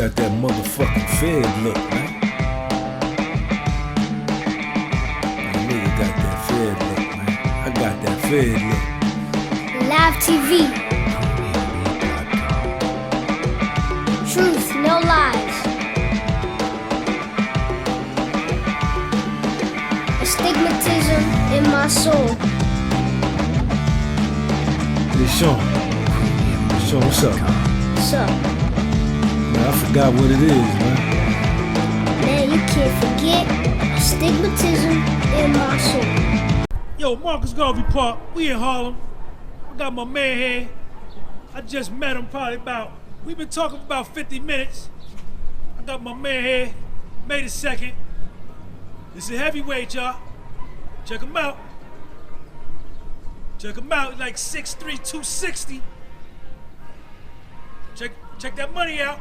got that motherfucking Fed look, man. That nigga got that Fed look, man. I got that Fed look. Live TV. Truth, no lies. Astigmatism in my soul. Hey, Sean. Sean, what's up? What's up? Man, I forgot what it is, man. Man, you can't forget astigmatism in my soul. Yo, Marcus Garvey Park, we in Harlem. I got my man here. I just met him we've been talking for about 50 minutes. I got my man here, May the 2nd. This is heavyweight, y'all. Check him out. Check him out, like 6'3", 260. Check that money out.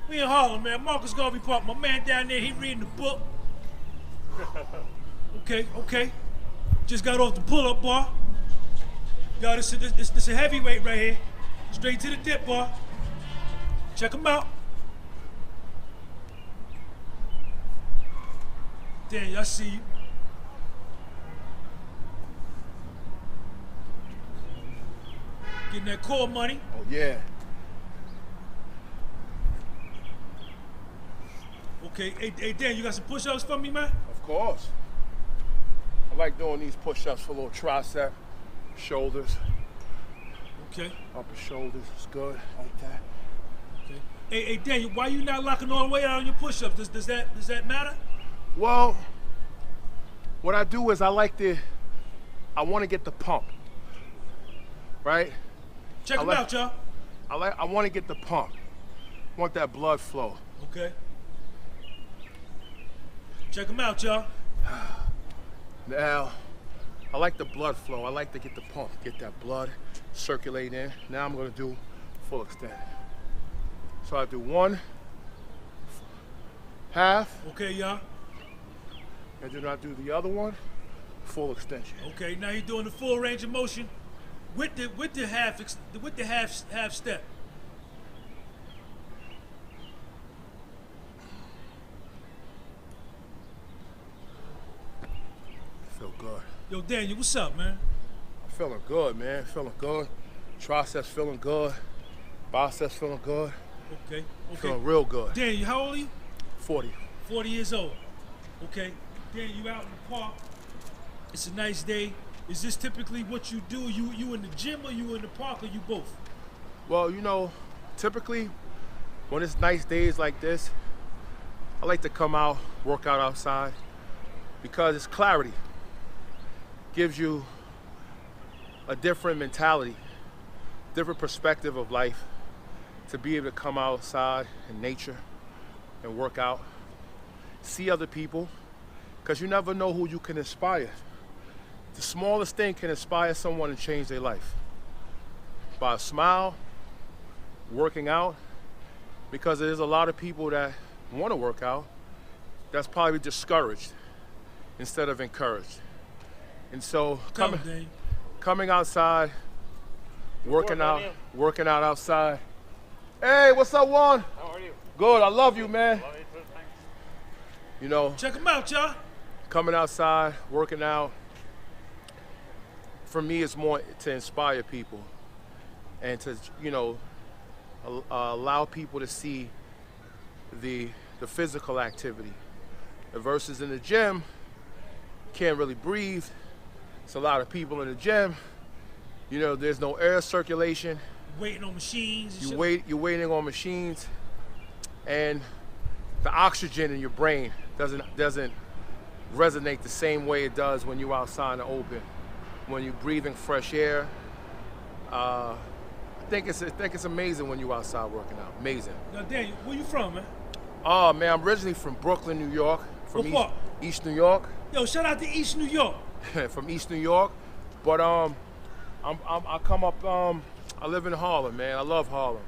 We in Harlem, man. Marcus Garvey Park, my man down there, he reading the book. Okay. Just got off the pull-up bar. Yo, this is a heavyweight right here. Straight to the dip bar. Check him out. Damn, I see you. Getting that core money. Oh, yeah. Okay, hey Dan, you got some push-ups for me, man? Of course. I like doing these push-ups for a little tricep, shoulders. Okay. Upper shoulders, it's good, like that. Okay. Hey Dan, why you not locking all the way out on your push-ups? Does that matter? Well, what I do is I want to get the pump, right? Check him out, y'all. I want to get the pump. I want that blood flow. Okay. Check him out, y'all. Now, I like the blood flow. I like to get the pump, get that blood circulate in. Now I'm gonna do full extend. So I do one, half. Okay, y'all. And then I do the other one, full extension. Okay, now you're doing the full range of motion with the half step. Feel good. Yo, Daniel, what's up, man? I'm feeling good, man. Feeling good. Triceps feeling good. Biceps feeling good. Okay. Feeling real good. Daniel, how old are you? 40. 40 years old. Okay. Daniel, you out in the park. It's a nice day. Is this typically what you do? You in the gym or you in the park or you both? Well, you know, typically when it's nice days like this, I like to come out, work out outside because it's clarity. Gives you a different mentality, different perspective of life, to be able to come outside in nature and work out, see other people, because you never know who you can inspire. The smallest thing can inspire someone and change their life. By a smile, working out, because there's a lot of people that want to work out that's probably discouraged instead of encouraged. And so coming outside, working out outside. Hey, what's up, Juan? How are you? Good, I love you, man. Love you too, thanks. You know, Check them out, y'all. coming outside, working out, for me, it's more to inspire people and to, you know, allow people to see the physical activity. Versus in the gym, can't really breathe. It's a lot of people in the gym. You know, there's no air circulation. Waiting on machines. And You're waiting on machines, and the oxygen in your brain doesn't resonate the same way it does when you're outside in the open. When you're breathing fresh air, I think it's amazing when you're outside working out. Amazing. Now, Daniel, where you from, man? Oh man, I'm originally from Brooklyn, New York. From What part? East New York. Yo, shout out to East New York. From East New York, but I come up. I live in Harlem, man. I love Harlem.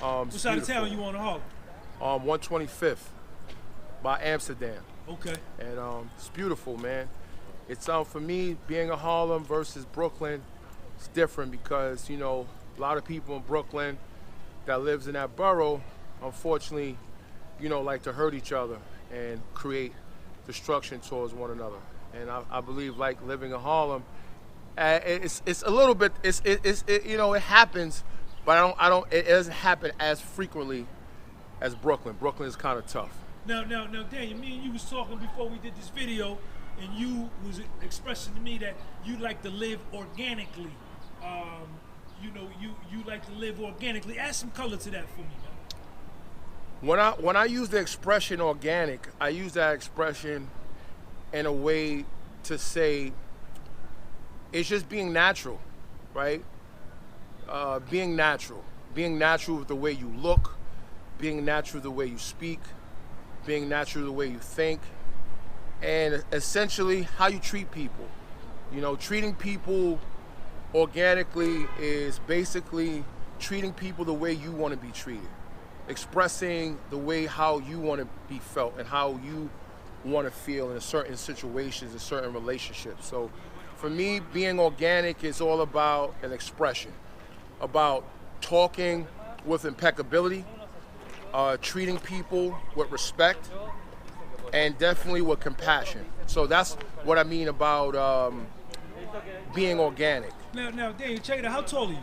What side of town you on in Harlem? 125th by Amsterdam. Okay. And it's beautiful, man. It's for me, being in Harlem versus Brooklyn, it's different because, you know, A lot of people in Brooklyn that lives in that borough, unfortunately, like to hurt each other and create destruction towards one another. And I believe, like, living in Harlem, it's a little bit, it happens, but it doesn't happen as frequently as Brooklyn. Brooklyn is kind of tough. Now, Daniel, me and you was talking before we did this video, and you was expressing to me that you like to live organically. You like to live organically. Add some color to that for me, man. When I use the expression organic, I use that expression in a way to say it's just being natural, right? Being natural with the way you look, being natural the way you speak, being natural the way you think, and essentially how you treat people. Treating people organically is basically treating people the way you want to be treated, expressing the way how you want to be felt and how you want to feel in certain situations and certain relationships. So for me, being organic is all about an expression, about talking with impeccability, treating people with respect, and definitely with compassion. So that's what I mean about being organic. Now, Daniel, check it out. How tall are you?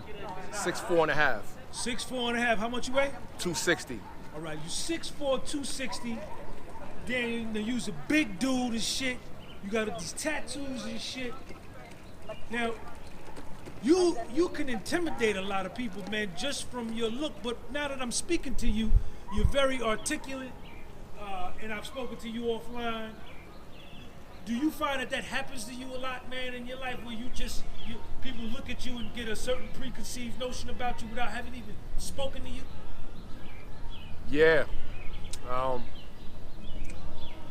6'4.5". 6'4.5". How much you weigh? 260. All right, you 6'4", 260. Daniel, you's a big dude and shit. You got these tattoos and shit. Now, you can intimidate a lot of people, man, just from your look. But now that I'm speaking to you, you're very articulate, and I've spoken to you offline. Do you find that happens to you a lot, man, in your life, where people look at you and get a certain preconceived notion about you without having even spoken to you? Yeah,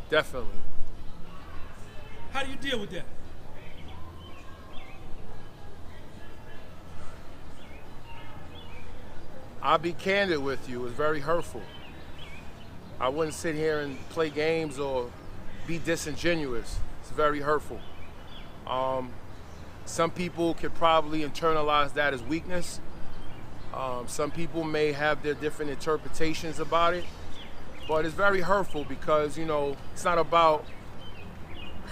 definitely. How do you deal with that? I'll be candid with you. It's very hurtful. I wouldn't sit here and play games or be disingenuous. It's very hurtful. Some people could probably internalize that as weakness. Some people may have their different interpretations about it, but it's very hurtful because, it's not about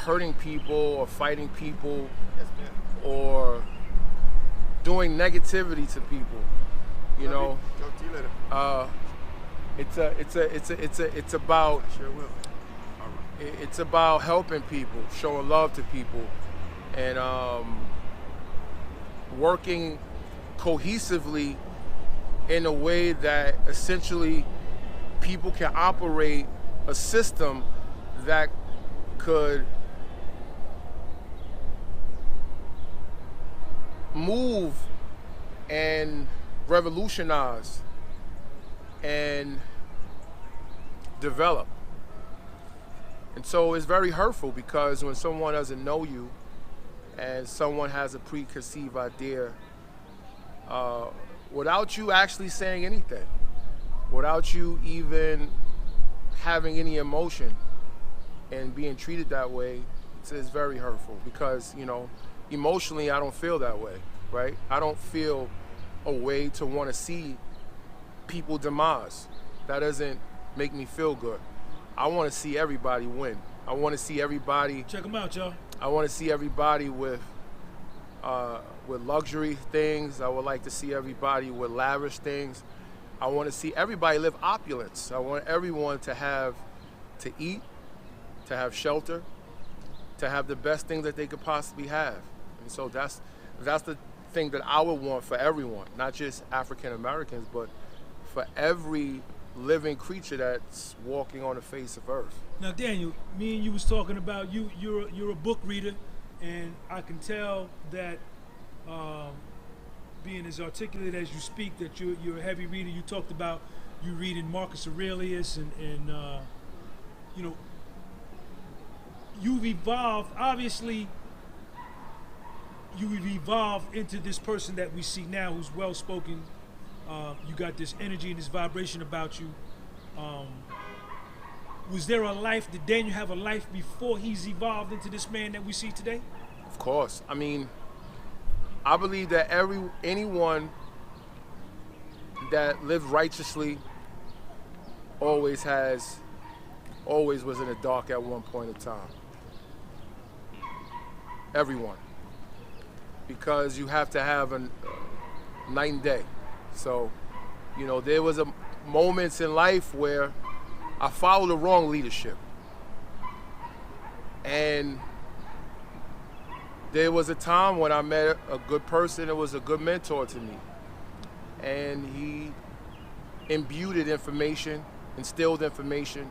hurting people or fighting people or doing negativity to people. It's about helping people, showing love to people, and working cohesively in a way that essentially people can operate a system that could move and revolutionize and develop. And so it's very hurtful because when someone doesn't know you and someone has a preconceived idea, without you actually saying anything, without you even having any emotion and being treated that way, it's very hurtful because, emotionally I don't feel that way, right? I don't feel a way to want to see people demise. That doesn't make me feel good. I want to see everybody win. I want to see everybody. Check them out, y'all. I want to see everybody with luxury things. I would like to see everybody with lavish things. I want to see everybody live opulence. I want everyone to eat, to have shelter, to have the best thing that they could possibly have. And so that's the thing that I would want for everyone, not just African Americans, but for every living creature that's walking on the face of earth. Now, Daniel, me and you was talking about you're a book reader, and I can tell that being as articulate as you speak, that you're a heavy reader. You talked about you reading Marcus Aurelius, and you've evolved. Obviously, you've evolved into this person that we see now, who's well-spoken. You got this energy and this vibration about you. Was there a life? Did Daniel have a life before he's evolved into this man that we see today? Of course. I mean, I believe that anyone that lived righteously always was in the dark at one point in time. Everyone. Because you have to have a night and day. So, there was moments in life where I followed the wrong leadership. And there was a time when I met a good person that was a good mentor to me. And he instilled information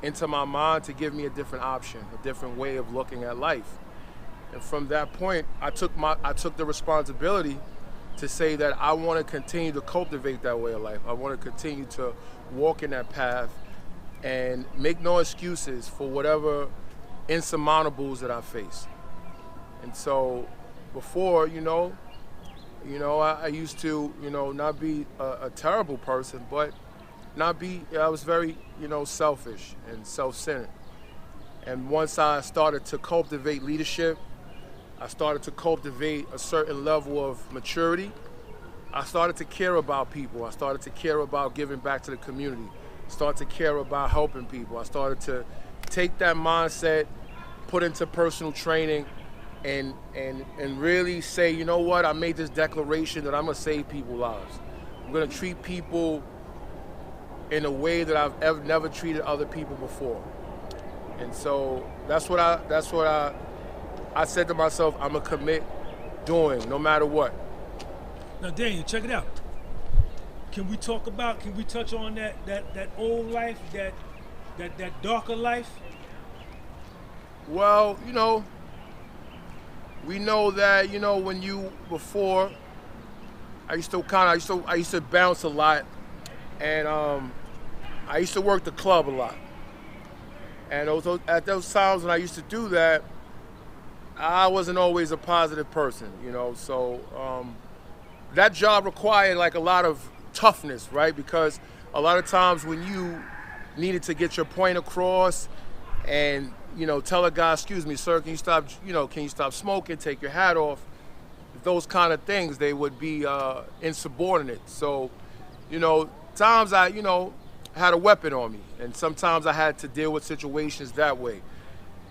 into my mind to give me a different option, a different way of looking at life. And from that point, I took the responsibility to say that I want to continue to cultivate that way of life. I want to continue to walk in that path and make no excuses for whatever insurmountables that I face. And so before, I used to, not be a terrible person, but I was very, selfish and self-centered. And once I started to cultivate leadership, I started to cultivate a certain level of maturity. I started to care about people. I started to care about giving back to the community. I started to care about helping people. I started to take that mindset, put into personal training, and really say, you know what, I made this declaration that I'm gonna save people's lives. I'm gonna treat people in a way that I've never treated other people before. And so that's what I said to myself, I'm gonna commit doing no matter what. Now, Daniel, check it out. Can we touch on that old life, that darker life? Well, we know that, before, I used to bounce a lot, and I used to work the club a lot. And at those times when I used to do that, I wasn't always a positive person, so that job required like a lot of toughness, right? Because a lot of times when you needed to get your point across and, tell a guy, excuse me, sir, can you stop smoking, take your hat off, those kind of things, they would be insubordinate. So, times I, had a weapon on me, and sometimes I had to deal with situations that way.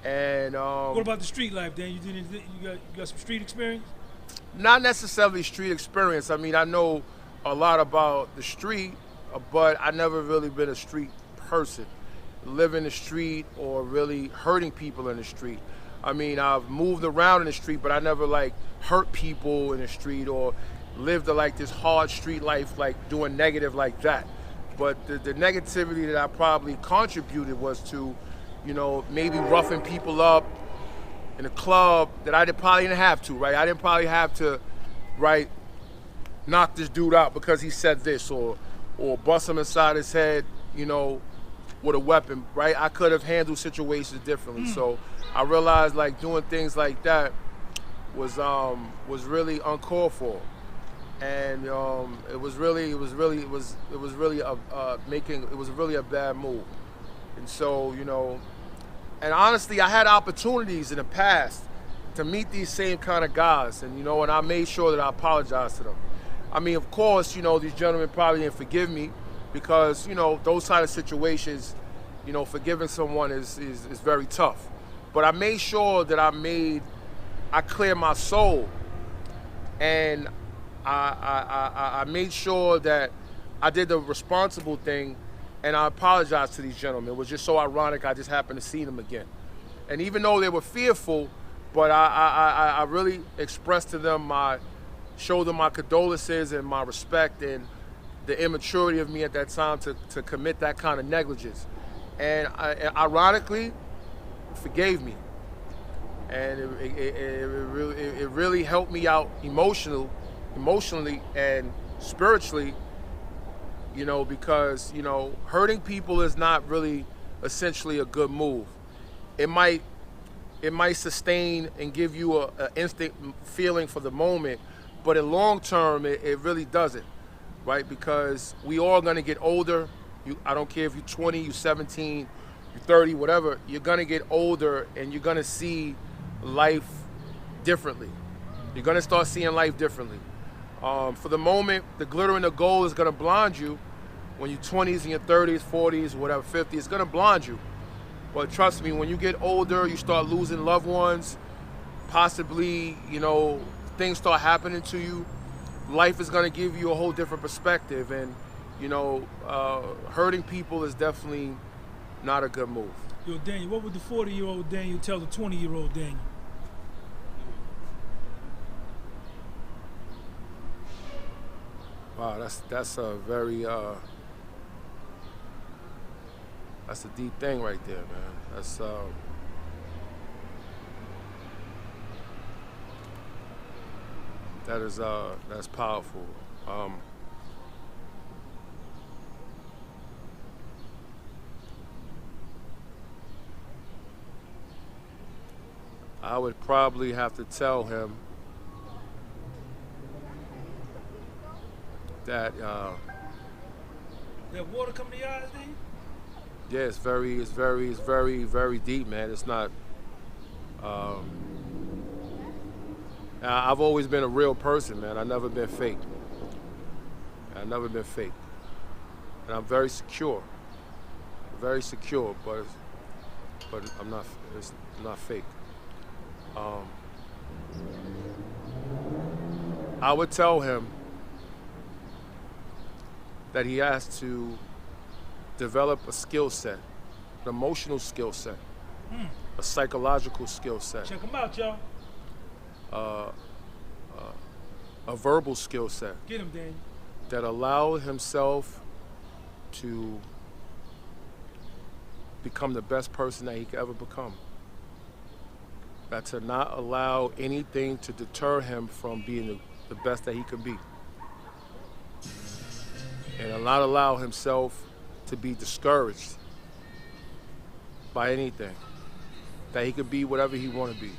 And what about the street life, Dan? You got some street experience? Not necessarily street experience. I mean, I know a lot about the street, but I never really been a street person. Live in the street or really hurting people in the street. I mean, I've moved around in the street, but I never hurt people in the street or lived this hard street life, doing negative like that. But the negativity that I probably contributed was to, maybe roughing people up in a club that I probably didn't have to, right? I didn't probably have to, right, knock this dude out because he said this or bust him inside his head, with a weapon, right? I could have handled situations differently. So I realized doing things like that was really uncalled for. And it was really a bad move. And so, and honestly, I had opportunities in the past to meet these same kind of guys, and and I made sure that I apologized to them. I mean, of course, these gentlemen probably didn't forgive me because, those kind of situations, forgiving someone is very tough. But I made sure that I cleared my soul, and I made sure that I did the responsible thing, and I apologized to these gentlemen. It was just so ironic I just happened to see them again. And even though they were fearful, but I really expressed to them showed them my condolences and my respect and the immaturity of me at that time to commit that kind of negligence. And ironically, forgave me. And it really helped me out emotionally and spiritually, because, hurting people is not really essentially a good move. It might sustain and give you an instant feeling for the moment, but in long term, it really doesn't, right? Because we all gonna get older. I don't care if you're 20, you're 17, you're 30, whatever, you're gonna get older and you're gonna see life differently. You're gonna start seeing life differently. For the moment, the glitter and the gold is gonna blind you when you're 20s and your 30s, 40s, whatever, 50s. It's gonna blind you. But trust me, when you get older, you start losing loved ones, possibly, you know, things start happening to you. Life is gonna give you a whole different perspective, and you know, hurting people is definitely not a good move. Yo, Daniel, what would the 40-year-old Daniel tell the 20-year-old Daniel? Wow, that's a very that's a deep thing right there, man. That's powerful. I would probably have to tell him that That water coming to your eyes, Daniel? yeah, it's very deep, man. It's not. I've always been a real person, man. I've never been fake. And I'm very secure, but I'm not. It's not fake. I would tell him that he has to develop a skill set, an emotional skill set, a psychological skill set, Check them out, y'all. a verbal skill set Get him, Daniel. that allow himself to become the best person that he could ever become. That to not allow anything to deter him from being the best that he could be. And not allow himself to be discouraged by anything. That he could be whatever he want to be.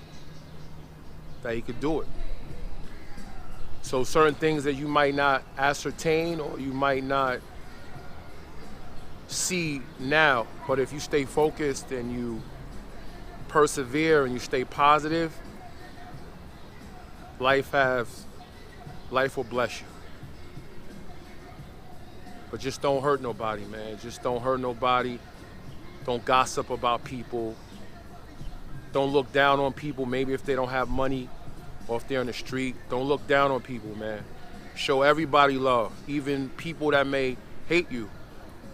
That he could do it. So certain things that you might not ascertain or you might not see now, but if you stay focused and you persevere and you stay positive, life will bless you. But just don't hurt nobody, man. Just don't hurt nobody. Don't gossip about people. Don't look down on people, maybe if they don't have money or if they're in the street. Don't look down on people, man. Show everybody love, even people that may hate you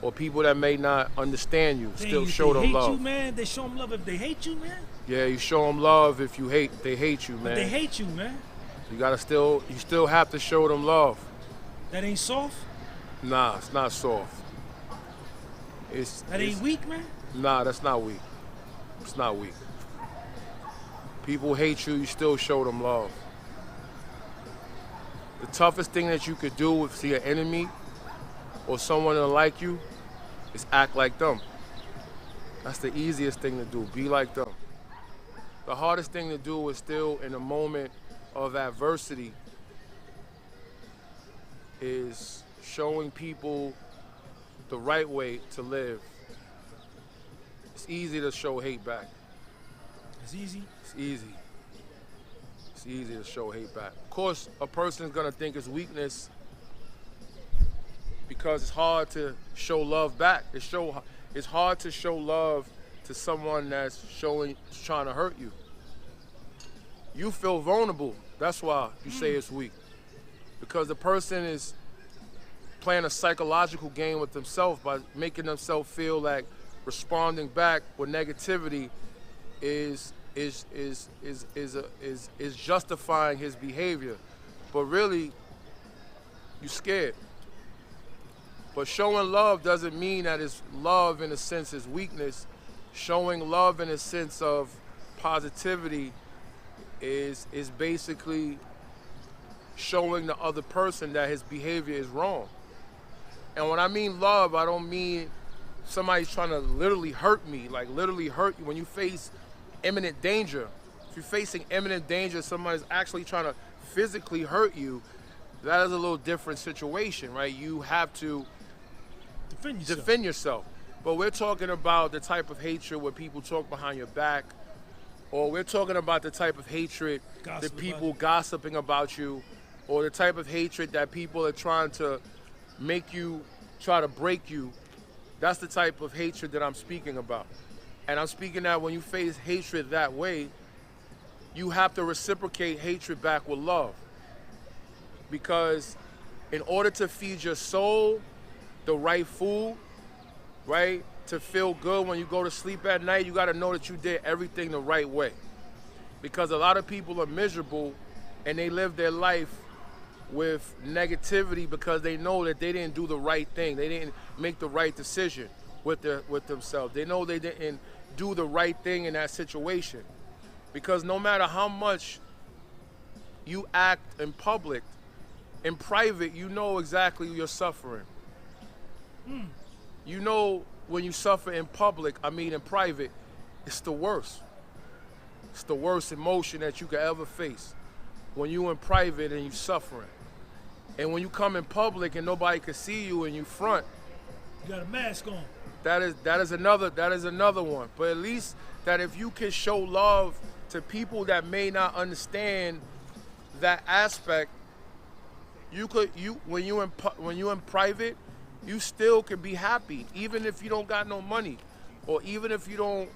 or people that may not understand you. Still show them love. They hate you, man. They show them love if they hate you, man. Yeah, you show them love if they hate you, man. But they hate you, man. You still have to show them love. That ain't soft. Nah, it's not soft. That ain't weak, man. Nah, that's not weak. It's not weak. People hate you, you still show them love. The toughest thing that you could do if see an enemy or someone that like you is act like them. That's the easiest thing to do, be like them. The hardest thing to do is still in a moment of adversity is showing people the right way to live. It's easy to show hate back. It's easy. It's easy. It's easy to show hate back. Of course, a person's gonna think it's weakness because it's hard to show love back. It's hard to show love to someone that's trying to hurt you. You feel vulnerable. That's why you say it's weak. Because the person is playing a psychological game with themselves by making themselves feel like responding back with negativity is justifying his behavior. But really, you're scared. But showing love doesn't mean that it's love in a sense is weakness. Showing love in a sense of positivity is basically showing the other person that his behavior is wrong. And when I mean love, I don't mean somebody's trying to literally hurt me, like literally hurt you. When you face imminent danger, if you're facing imminent danger, somebody's actually trying to physically hurt you, that is a little different situation, right? You have to defend yourself. But we're talking about the type of hatred where people talk behind your back, or we're talking about the type of hatred that people gossiping about you, or the type of hatred that people are trying to make you, try to break you, that's the type of hatred that I'm speaking about. And I'm speaking that when you face hatred that way, you have to reciprocate hatred back with love. Because in order to feed your soul the right food, right, to feel good when you go to sleep at night, you got to know that you did everything the right way. Because a lot of people are miserable and they live their life with negativity because they know that they didn't do the right thing. They didn't make the right decision with themselves. They know they didn't do the right thing in that situation. Because no matter how much you act in public, in private, you know exactly you're suffering. You know when you suffer in public, in private, it's the worst. It's the worst emotion that you could ever face. When you in private and you suffering. And when you come in public and nobody can see you and you front. You got a mask on. That is another one. But at least that if you can show love to people that may not understand that aspect, when you in private, you still can be happy, even if you don't got no money, or even if you don't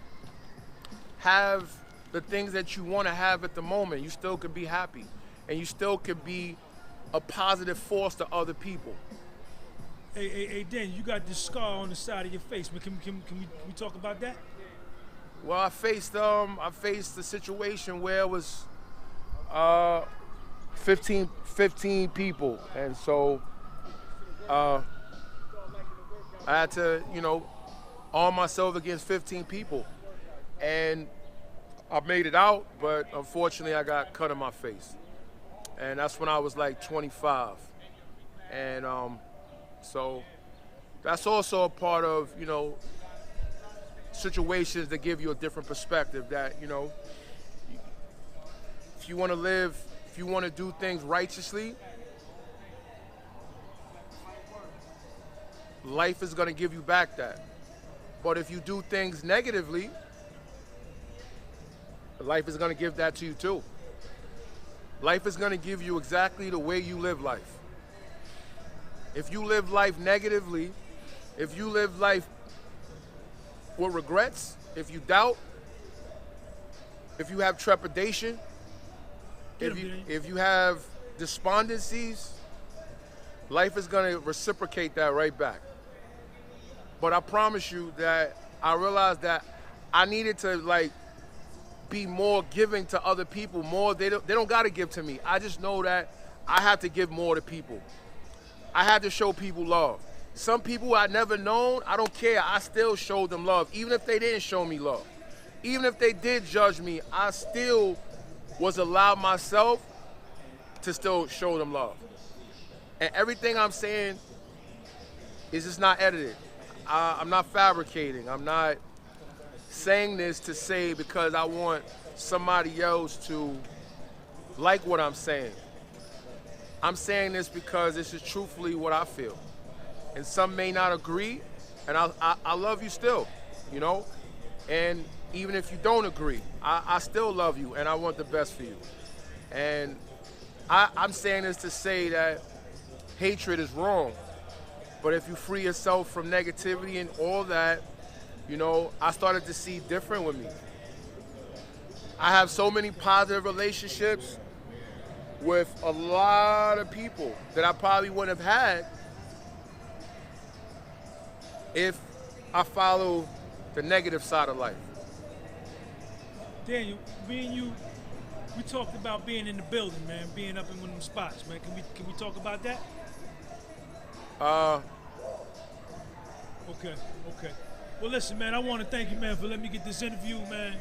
have the things that you want to have at the moment. You still can be happy, and you still can be a positive force to other people. Hey, Dan, you got this scar on the side of your face, man. Can we talk about that? Well, I faced the situation where it was 15 people, and so I had to, arm myself against 15 people, and I made it out, but unfortunately I got cut in my face, and that's when I was like 25, and so that's also a part of, situations that give you a different perspective, that, if you want to live, if you want to do things righteously, life is going to give you back that. But if you do things negatively, life is going to give that to you too. Life is going to give you exactly the way you live life. If you live life negatively, if you live life with regrets, if you doubt, if you have trepidation, if you have despondencies, life is going to reciprocate that right back. But I promise you that I realized that I needed to be more giving to other people. More, they don't got to give to me. I just know that I have to give more to people. I had to show people love. Some people I never known, I don't care. I still showed them love, even if they didn't show me love. Even if they did judge me, I still was allowed myself to still show them love. And everything I'm saying is just not edited. I'm not fabricating. I'm not saying this to say because I want somebody else to like what I'm saying. I'm saying this because this is truthfully what I feel. And some may not agree, and I love you still, And even if you don't agree, I still love you, and I want the best for you. And I'm saying this to say that hatred is wrong. But if you free yourself from negativity and all that, I started to see different with me. I have so many positive relationships with a lot of people that I probably wouldn't have had if I follow the negative side of life. Daniel, me and you, we talked about being in the building, man, being up in one of them spots, man. Can we talk about that? Okay. Well, listen, man, I want to thank you, man, for letting me get this interview, man.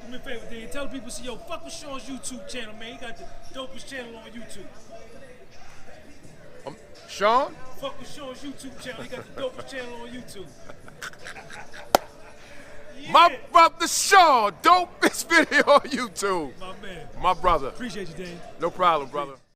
Do me a favor, Dan. Tell people, fuck with Sean's YouTube channel, man. He got the dopest channel on YouTube. Sean? Fuck with Sean's YouTube channel. He got the dopest channel on YouTube. Yeah. My brother Sean, dopest video on YouTube. My man. My brother. Appreciate you, Dan. No problem, brother.